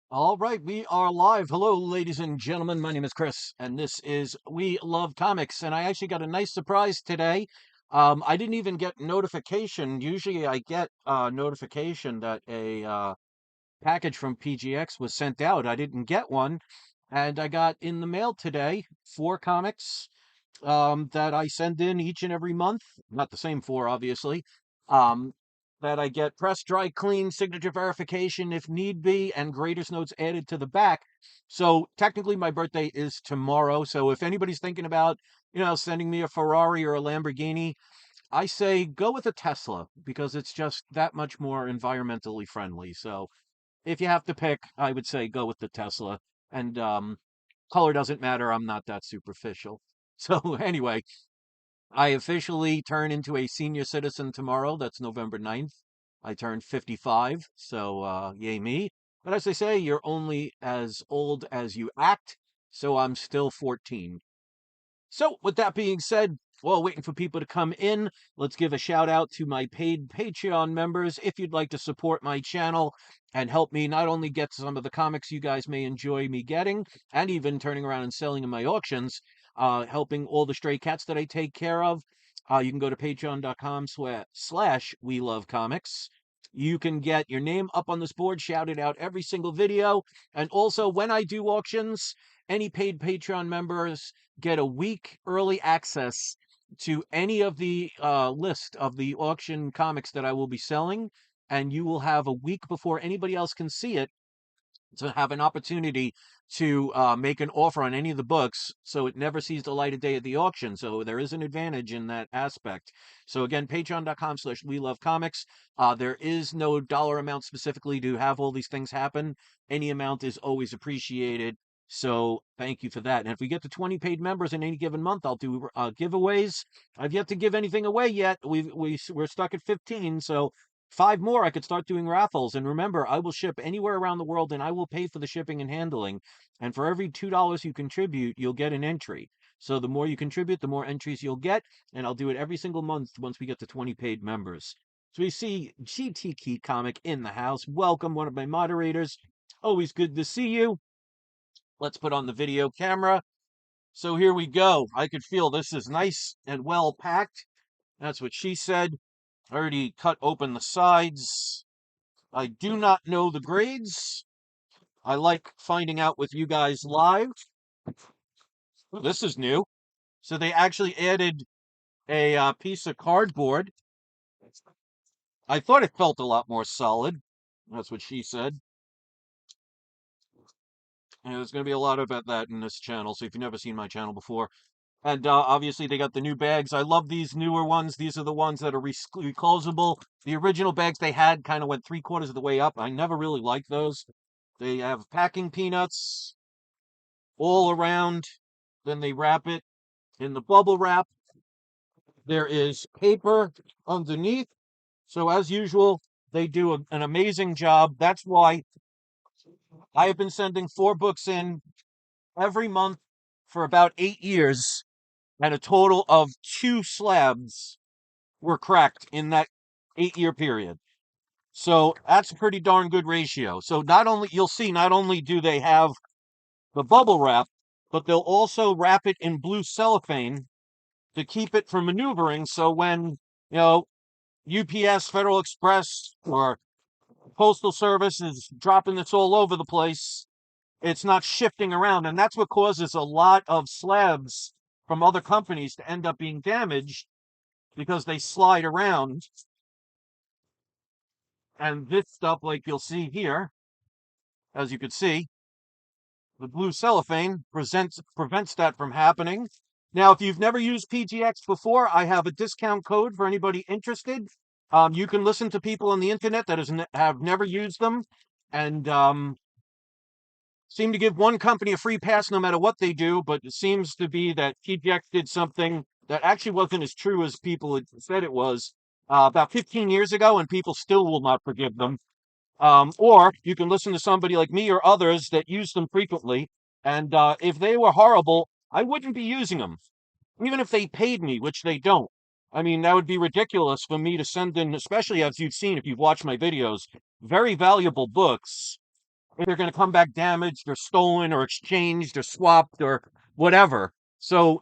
All right, we are live. Hello, ladies and gentlemen. My name is Chris, and this is We Love Comics. And I actually got a nice surprise today. I didn't even get notification. Usually, I get notification that a package from PGX was sent out. I didn't get one, and I got in the mail today 4 comics that I send in each and every month. Not the same 4, obviously. Um, that I get press, dry, clean, signature verification if need be, and graders notes added to the back. So technically, my birthday is tomorrow. So if anybody's thinking about, sending me a Ferrari or a Lamborghini, I say go with a Tesla because it's just that much more environmentally friendly. So if you have to pick, I would say go with the Tesla. And color doesn't matter. I'm not that superficial. So anyway, I officially turn into a senior citizen tomorrow. That's November 9th. I turned 55, so yay me. But as they say, you're only as old as you act, so I'm still 14. So, with that being said, while waiting for people to come in, let's give a shout out to my paid Patreon members. If you'd like to support my channel and help me not only get some of the comics you guys may enjoy me getting, and even turning around and selling in my auctions, helping all the stray cats that I take care of, you can go to patreon.com/slash we love comics. You can get your name up on this board, shouted out every single video. And also, when I do auctions, any paid Patreon members get a week early access to any of the list of the auction comics that I will be selling, and you will have a week before anybody else can see it to have an opportunity to make an offer on any of the books so it never sees the light of day at the auction. So there is an advantage in that aspect. So again, patreon.com/slash we love comics. There is no dollar amount specifically to have all these things happen. Any amount is always appreciated. So thank you for that. And if we get to 20 paid members in any given month, I'll do giveaways. I've yet to give anything away yet. We're stuck at 15. So 5 more, I could start doing raffles. And remember, I will ship anywhere around the world and I will pay for the shipping and handling. And for every $2 you contribute, you'll get an entry. So the more you contribute, the more entries you'll get. And I'll do it every single month once we get to 20 paid members. So we see GT Key Comic in the house. Welcome, one of my moderators. Always good to see you. Let's put on the video camera. So here we go. I could feel this is nice and well packed. That's what she said. I already cut open the sides. I do not know the grades. I like finding out with you guys live. Oh, this is new. So they actually added a piece of cardboard. I thought it felt a lot more solid. That's what she said. And there's going to be a lot about that in this channel. So if you've never seen my channel before, and obviously they got the new bags. I love these newer ones. These are the ones that are reclosable. The original bags they had kind of went 3/4 of the way up. I never really liked those. They have packing peanuts all around. Then they wrap it in the bubble wrap. There is paper underneath. So as usual, they do an amazing job. That's why I have been sending 4 books in every month for about 8 years, and a total of 2 slabs were cracked in that 8 year period. So that's a pretty darn good ratio. So not only you'll see, not only do they have the bubble wrap, but they'll also wrap it in blue cellophane to keep it from maneuvering. So when, you know, UPS, Federal Express, or Postal Service is dropping this all over the place, it's not shifting around. And that's what causes a lot of slabs from other companies to end up being damaged because they slide around. And this stuff, like you'll see here, as you can see, the blue cellophane prevents that from happening. Now, if you've never used PGX before, I have a discount code for anybody interested. You can listen to people on the internet that have never used them and seem to give one company a free pass no matter what they do, but it seems to be that PGX did something that actually wasn't as true as people had said it was about 15 years ago, and people still will not forgive them. Or you can listen to somebody like me or others that use them frequently. And if they were horrible, I wouldn't be using them, even if they paid me, which they don't. I mean, that would be ridiculous for me to send in, especially as you've seen if you've watched my videos, very valuable books they're going to come back damaged or stolen or exchanged or swapped or whatever. So,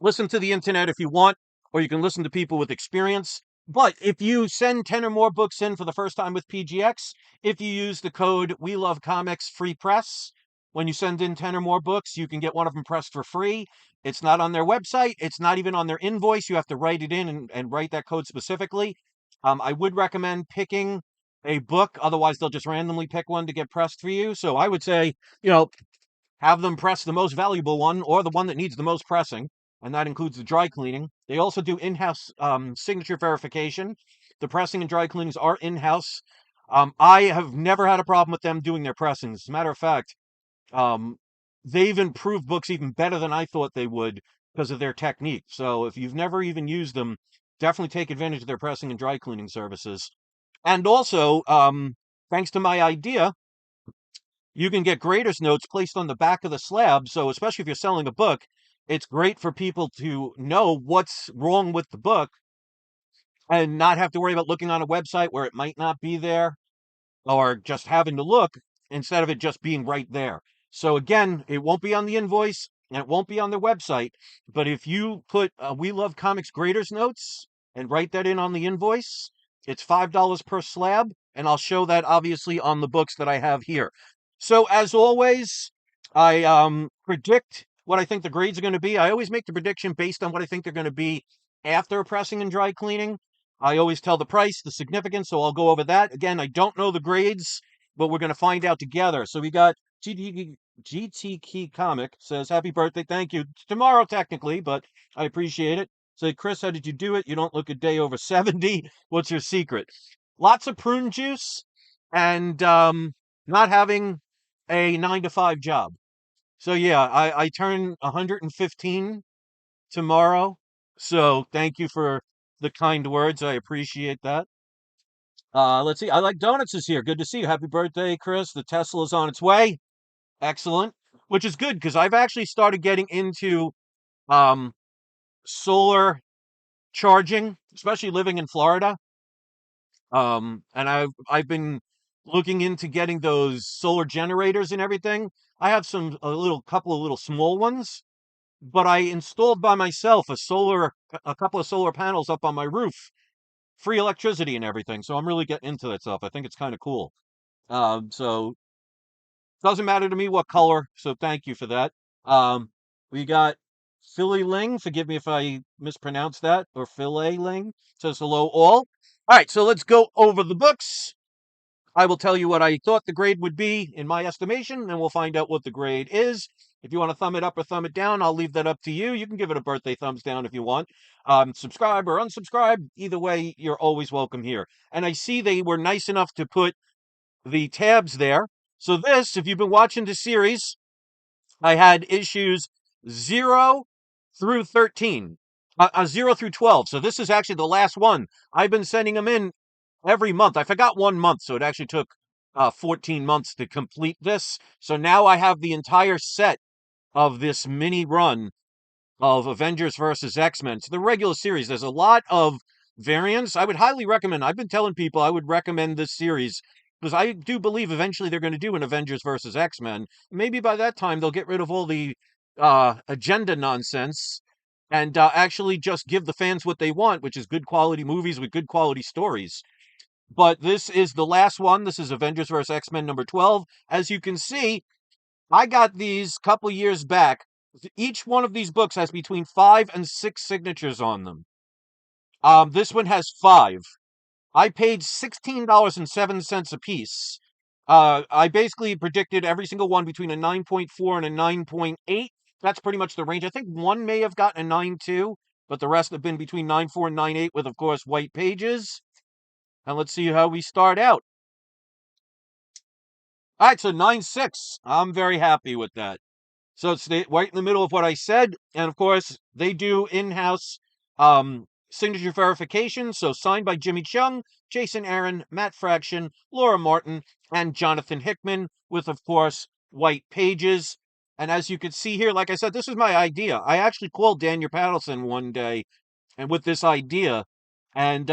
listen to the internet if you want, or you can listen to people with experience. But if you send 10 or more books in for the first time with PGX, if you use the code We Love Comics Free Press, when you send in 10 or more books, you can get one of them pressed for free. It's not on their website. It's not even on their invoice. You have to write it in and write that code specifically. I would recommend picking a book. Otherwise, they'll just randomly pick one to get pressed for you. So I would say, you know, have them press the most valuable one or the one that needs the most pressing, and that includes the dry cleaning. They also do in-house signature verification. The pressing and dry cleanings are in-house. I have never had a problem with them doing their pressings. As a matter of fact, um, they've improved books even better than I thought they would because of their technique. So if you've never even used them, definitely take advantage of their pressing and dry cleaning services. And also, thanks to my idea, you can get graders notes placed on the back of the slab. So, especially if you're selling a book, it's great for people to know what's wrong with the book and not have to worry about looking on a website where it might not be there or just having to look instead of it just being right there. So, again, it won't be on the invoice and it won't be on their website. But if you put We Love Comics graders notes and write that in on the invoice, it's $5 per slab. And I'll show that obviously on the books that I have here. So as always, I predict what I think the grades are going to be. I always make the prediction based on what I think they're going to be after pressing and dry cleaning. I always tell the price, the significance, so I'll go over that. Again, I don't know the grades, but we're going to find out together. So we got GT Key Comic says, Happy birthday. Thank you. It's tomorrow, technically, but I appreciate it. Say, Chris, how did you do it? You don't look a day over 70. What's your secret? Lots of prune juice and not having a 9 to 5 job. So yeah, I turn 115 tomorrow. So thank you for the kind words. I appreciate that. Let's see. I like donuts is here. Good to see you. Happy birthday, Chris. The Tesla is on its way. Excellent. Which is good because I've actually started getting into um solar charging, especially living in Florida. And I've been looking into getting those solar generators and everything. I have a little couple of little small ones, but I installed by myself a couple of solar panels up on my roof, free electricity and everything. So I'm really getting into that stuff. I think it's kind of cool. So doesn't matter to me what color. So thank you for that. Um, we got Philly Ling. Forgive me if I mispronounced that, or Philet Ling says hello all. All right, so let's go over the books. I will tell you what I thought the grade would be in my estimation, and we'll find out what the grade is. If you want to thumb it up or thumb it down, I'll leave that up to you. You can give it a birthday thumbs down if you want. Subscribe or unsubscribe. Either way, you're always welcome here. And I see they were nice enough to put the tabs there. So this, if you've been watching the series, I had issues 0 through 13, 0 through 12. So this is actually the last one. I've been sending them in every month. I forgot 1 month, so it actually took 14 months to complete this. So now I have the entire set of this mini run of Avengers versus X-Men. So the regular series, there's a lot of variants. I would highly recommend, I've been telling people I would recommend this series because I do believe eventually they're going to do an Avengers versus X-Men. Maybe by that time they'll get rid of all the agenda nonsense and actually just give the fans what they want, which is good quality movies with good quality stories. But this is the last one. This is Avengers vs. X-Men number 12. As you can see, I got these a couple years back. Each one of these books has between 5 and 6 signatures on them. This one has 5. I paid $16.07 a piece. I basically predicted every single one between a 9.4 and a 9.8. That's pretty much the range. I think one may have gotten a 9.2, but the rest have been between 9.4 and 9.8 with, of course, white pages. And let's see how we start out. All right, so 9.6. I'm very happy with that. So it's right in the middle of what I said. And of course, they do in-house signature verification. So signed by Jimmy Chung, Jason Aaron, Matt Fraction, Laura Martin, and Jonathan Hickman with, of course, white pages. And as you can see here, like I said, this is my idea. I actually called Daniel Paddleson one day and with this idea. And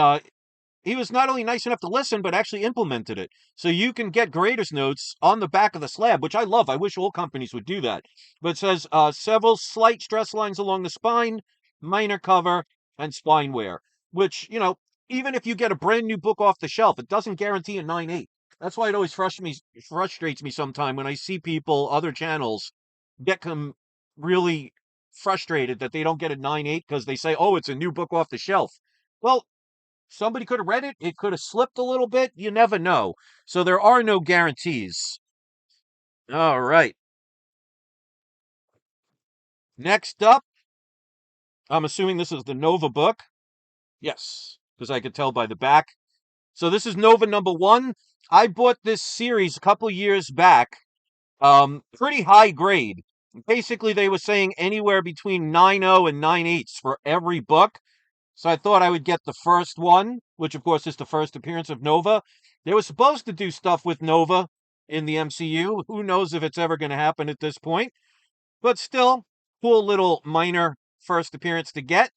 he was not only nice enough to listen, but actually implemented it. So you can get grader's notes on the back of the slab, which I love. I wish all companies would do that. But it says several slight stress lines along the spine, minor cover, and spine wear, which, even if you get a brand new book off the shelf, it doesn't guarantee a 9.8. That's why it always frustrates me sometime when I see people, other channels, get really frustrated that they don't get a 9.8 because they say, oh, it's a new book off the shelf. Well, somebody could have read it. It could have slipped a little bit. You never know. So there are no guarantees. All right. Next up, I'm assuming this is the Nova book. Yes, because I could tell by the back. So this is Nova number 1. I bought this series a couple years back. Pretty high grade. Basically, they were saying anywhere between 9.0 and 9.8s for every book. So I thought I would get the first one, which of course is the first appearance of Nova. They were supposed to do stuff with Nova in the MCU. Who knows if it's ever going to happen at this point? But still, cool little minor first appearance to get.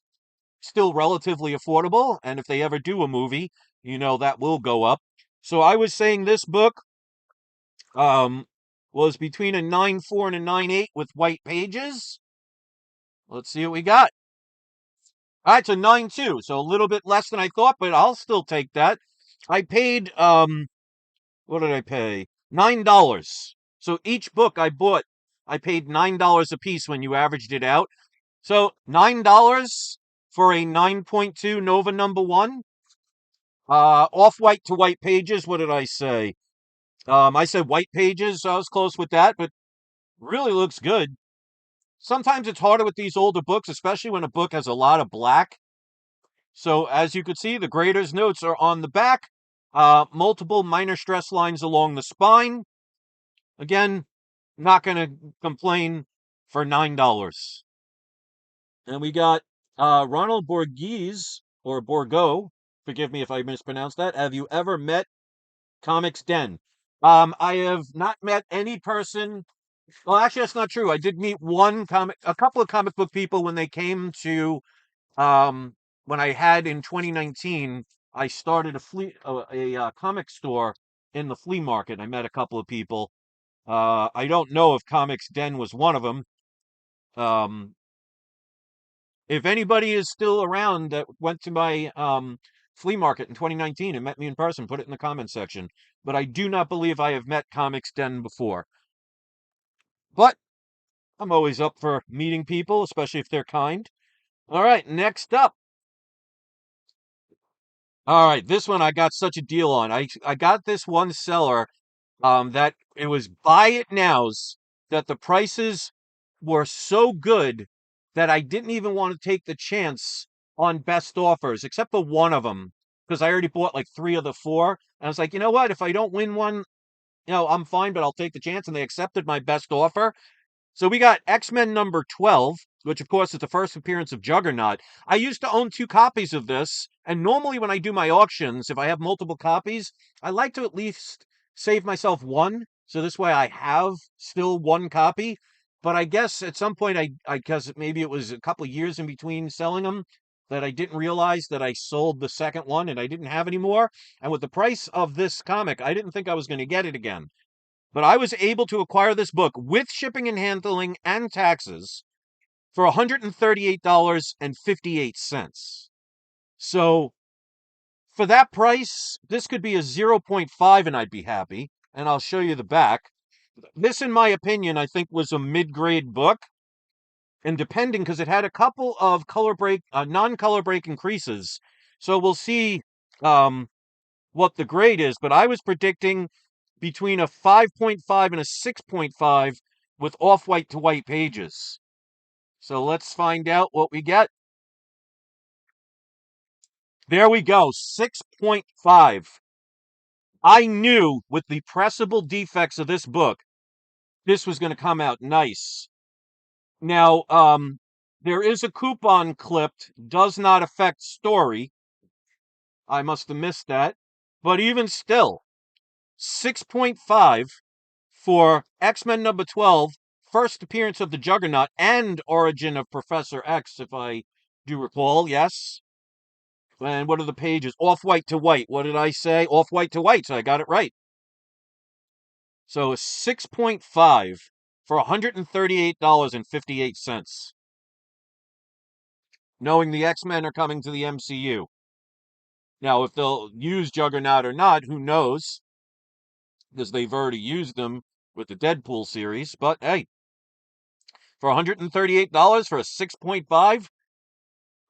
Still relatively affordable. And if they ever do a movie, that will go up. So I was saying this book was between a 9.4 and a 9.8 with white pages. Let's see what we got. All right, it's a 9.2, so a little bit less than I thought, but I'll still take that. I paid what did I pay? $9. So each book I bought, I paid $9 a piece when you averaged it out. So $9 for a 9.2 Nova number 1. Off-white to white pages, what did I say? I said white pages, so I was close with that, but really looks good. Sometimes it's harder with these older books, especially when a book has a lot of black. So as you can see, the grader's notes are on the back. Multiple minor stress lines along the spine. Again, not going to complain for $9. And we got Ronald Borghese, or Borgo. Forgive me if I mispronounced that. Have you ever met Comics Den? I have not met any person. Well, actually, that's not true. I did meet a couple of comic book people when they came to um, when I had in 2019, I started a comic store in the flea market. I met a couple of people. I don't know if Comics Den was one of them. Um, if anybody is still around that went to my flea market in 2019 and met me in person, put it in the comment section. But I do not believe I have met Comics Den before. But I'm always up for meeting people, especially if they're kind. All right, next up. All right, this one I got such a deal on. I got this one seller that it was buy it nows, that the prices were so good that I didn't even want to take the chance on best offers, except for one of them, because I already bought like 3 of the 4. And I was like, you know what? If I don't win one, I'm fine, but I'll take the chance. And they accepted my best offer. So we got X-Men number 12, which of course is the first appearance of Juggernaut. I used to own 2 copies of this, and normally when I do my auctions, if I have multiple copies, I like to at least save myself one, so this way I have still 1 copy. But I guess at some point, I guess maybe it was a couple years in between selling them, that I didn't realize that I sold the second one and I didn't have any more. And with the price of this comic, I didn't think I was going to get it again. But I was able to acquire this book with shipping and handling and taxes for $138.58. So for that price, this could be a 0.5 and I'd be happy. And I'll show you the back. This, in my opinion, I think was a mid-grade book. And depending, because it had a couple of non-color break increases. So we'll see what the grade is. But I was predicting between a 5.5 and a 6.5 with off-white to white pages. So let's find out what we get. There we go, 6.5. I knew with the pressable defects of this book, this was going to come out nice. Now, there is a coupon clipped, does not affect story. I must have missed that. But even still, 6.5 for X-Men number 12, first appearance of the Juggernaut and origin of Professor X, if I do recall, yes. And what are the pages? Off-white to white. What did I say? Off-white to white, so I got it right. So a 6.5 for $138.58, knowing the X-Men are coming to the MCU. Now, if they'll use Juggernaut or not, who knows? Because they've already used them with the Deadpool series. But hey, for $138 for a 6.5,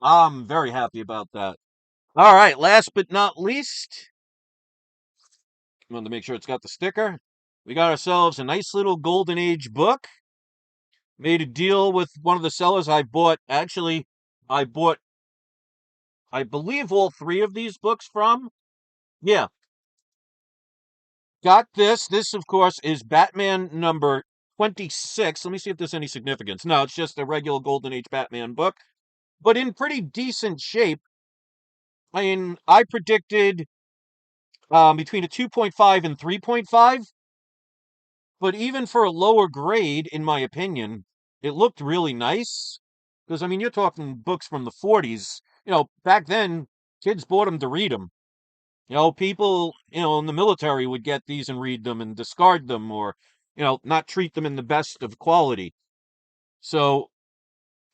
I'm very happy about that. All right, last but not least, I wanted to make sure it's got the sticker. We got ourselves a nice little Golden Age book. Made a deal with one of the sellers. I bought, I believe, all three of these books from. Yeah, got this. This, of course, is Batman number 26. Let me see if there's any significance. No, it's just a regular Golden Age Batman book, but in pretty decent shape. I mean, I predicted between a 2.5 and 3.5, but even for a lower grade, in my opinion, it looked really nice. Because, I mean, you're talking books from the 40s. Back then, kids bought them to read them. People, in the military would get these and read them and discard them or, not treat them in the best of quality. So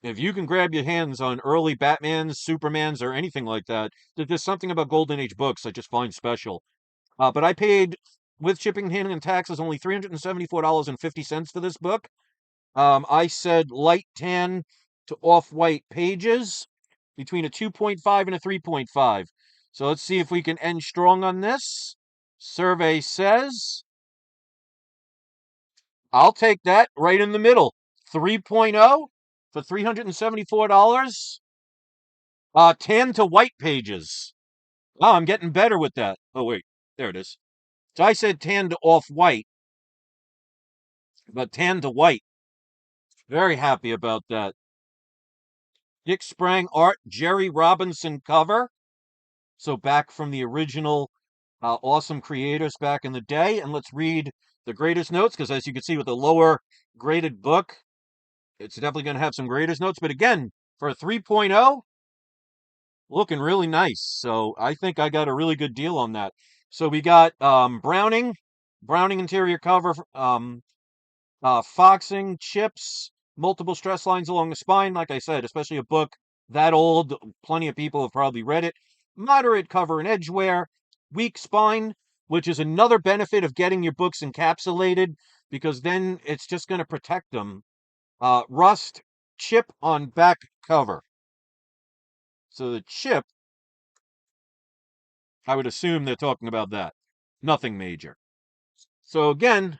if you can grab your hands on early Batmans, Supermans, or anything like that, there's something about Golden Age books I just find special. But I paid, with shipping, handling, and taxes, only $374.50 for this book. I said light tan to off-white pages, between a 2.5 and a 3.5. So let's see if we can end strong on this. Survey says, I'll take that right in the middle. 3.0 for $374. Tan to white pages. Oh, I'm getting better with that. Oh, wait, there it is. So I said tan to off-white, but tan to white. Very happy about that. Dick Sprang art, Jerry Robinson cover. So back from the original awesome creators back in the day. And let's read the greatest notes, because as you can see with the lower graded book, it's definitely going to have some greatest notes. But again, for a 3.0, looking really nice. So I think I got a really good deal on that. So we got Browning interior cover, foxing, chips, multiple stress lines along the spine. Like I said, especially a book that old, plenty of people have probably read it. Moderate cover and edge wear, weak spine, which is another benefit of getting your books encapsulated, because then it's just going to protect them. Rust, chip on back cover. So the chip, I would assume they're talking about that. Nothing major. So again,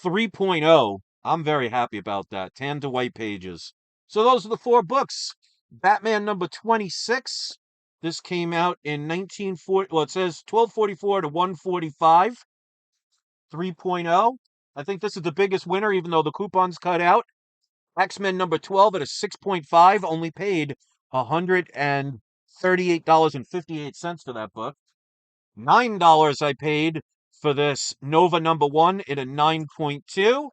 3.0. I'm very happy about that. Tan to white pages. So those are the four books. Batman number 26. This came out in 1940. Well, it says 1244 to 145. 3.0. I think this is the biggest winner, even though the coupon's cut out. X-Men number 12 at a 6.5. Only paid $138.58 for that book. $9 I paid for this Nova number 1 at a 9.2.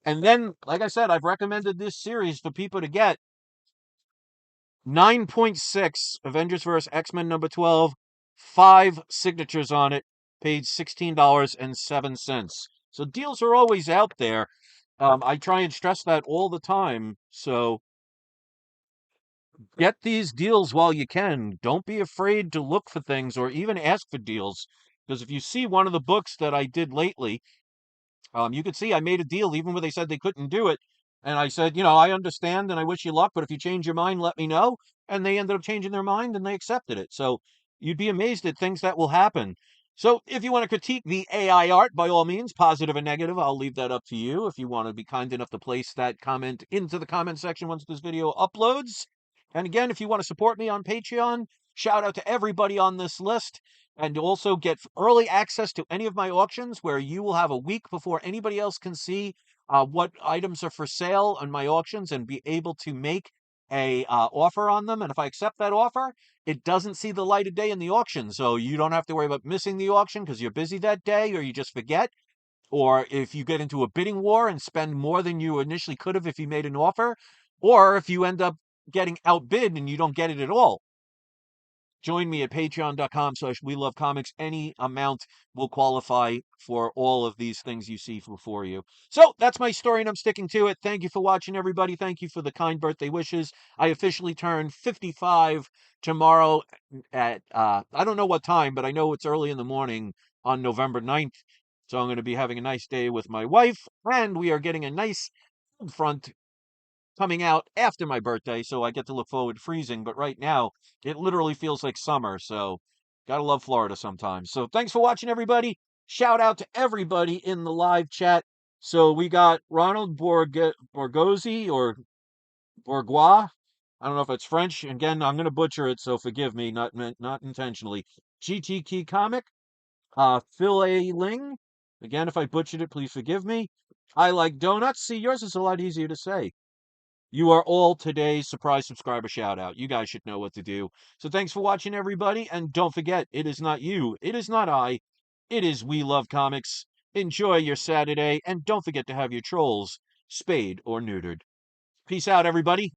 And then, like I said, I've recommended this series for people to get. 9.6 Avengers vs. X-Men number 12, 5 signatures on it, paid $16.07. So deals are always out there. I try and stress that all the time. So get these deals while you can. Don't be afraid to look for things or even ask for deals. Because if you see one of the books that I did lately, you could see I made a deal even when they said they couldn't do it. And I said, I understand and I wish you luck, but if you change your mind, let me know. And they ended up changing their mind and they accepted it. So you'd be amazed at things that will happen. So if you want to critique the AI art, by all means, positive and negative, I'll leave that up to you. If you want to be kind enough to place that comment into the comment section once this video uploads. And again, if you want to support me on Patreon, shout out to everybody on this list. And also get early access to any of my auctions, where you will have a week before anybody else can see what items are for sale on my auctions and be able to make a offer on them. And if I accept that offer, it doesn't see the light of day in the auction. So you don't have to worry about missing the auction because you're busy that day or you just forget. Or if you get into a bidding war and spend more than you initially could have if you made an offer, or if you end up getting outbid and you don't get it at all. Join me at patreon.com/. We Love Comics. Any amount will qualify for all of these things you see before you. So that's my story, and I'm sticking to it. Thank you for watching, everybody. Thank you for the kind birthday wishes. I officially turn 55 tomorrow at, I don't know what time, but I know it's early in the morning on November 9th. So I'm going to be having a nice day with my wife, and we are getting a nice front coming out after my birthday, so I get to look forward to freezing. But right now, it literally feels like summer, so gotta love Florida sometimes. So thanks for watching, everybody. Shout out to everybody in the live chat. So we got Ronald Borgozzi or Bourgois. I don't know if it's French. Again, I'm gonna butcher it, so forgive me, not intentionally. GT Key Comic, Phil A. Ling. Again, if I butchered it, please forgive me. I like donuts. See, yours is a lot easier to say. You are all today's surprise subscriber shout out. You guys should know what to do. So thanks for watching, everybody. And don't forget, it is not you, it is not I, it is We Love Comics. Enjoy your Saturday, and don't forget to have your trolls spayed or neutered. Peace out, everybody.